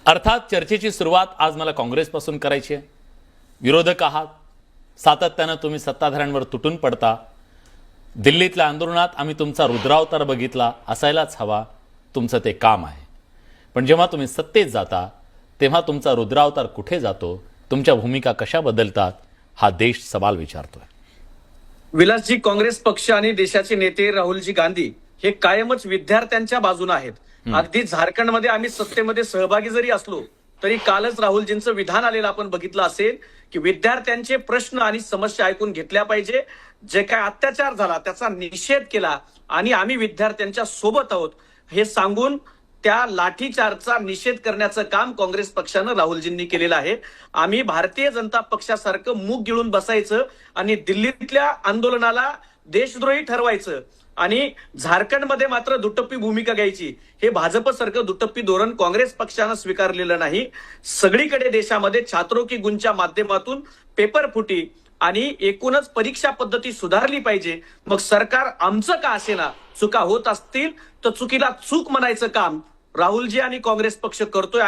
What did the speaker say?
अर्थात चर्चेची सुरुवात आज मला काँग्रेसपासून करायची आहे. विरोधक आहात, सातत्यानं तुम्ही सत्ताधाऱ्यांवर तुटून पडता. दिल्लीतल्या आंदोलनात आम्ही तुमचा रुद्रावतार बघितला, असायलाच हवा, तुमचं ते काम आहे. पण जेव्हा तुम्ही सत्तेत जाता तेव्हा तुमचा रुद्रावतार कुठे जातो, तुमच्या भूमिका कशा बदलतात, हा देश सवाल विचारतोय. विलासजी, काँग्रेस पक्ष आणि देशाचे नेते राहुलजी गांधी हे कायमच विद्यार्थ्यांच्या बाजूने आहेत. अगदी झारखंडमध्ये आम्ही सत्तेमध्ये सहभागी जरी असलो तरी कालच राहुलजींचं विधान आलेलं आपण बघितलं असेल की विद्यार्थ्यांचे प्रश्न आणि समस्या ऐकून घेतल्या पाहिजे. जे काय अत्याचार झाला त्याचा निषेध केला आणि आम्ही विद्यार्थ्यांच्या सोबत आहोत हे सांगून त्या लाठीचार्जचा निषेध करण्याचं काम काँग्रेस पक्षानं राहुलजींनी केलेलं आहे. आम्ही भारतीय जनता पक्षासारखं मुख गिळून बसायचं आणि दिल्लीतल्या आंदोलनाला देशद्रोही ठरवायचं आणि झारखंडमध्ये मात्र दुटप्पी भूमिका घ्यायची, हे भाजपसारखं दुटप्पी धोरण काँग्रेस पक्षानं स्वीकारलेलं नाही. सगळीकडे देशामध्ये छात्रो की गुंच्या माध्यमातून पेपर फुटी आणि एकूणच परीक्षा पद्धती सुधारली पाहिजे. मग सरकार आमचं का असेना, चुका होत असतील तर चुकीला चूक म्हणायचं काम राहुलजी आणि काँग्रेस पक्ष करतोय.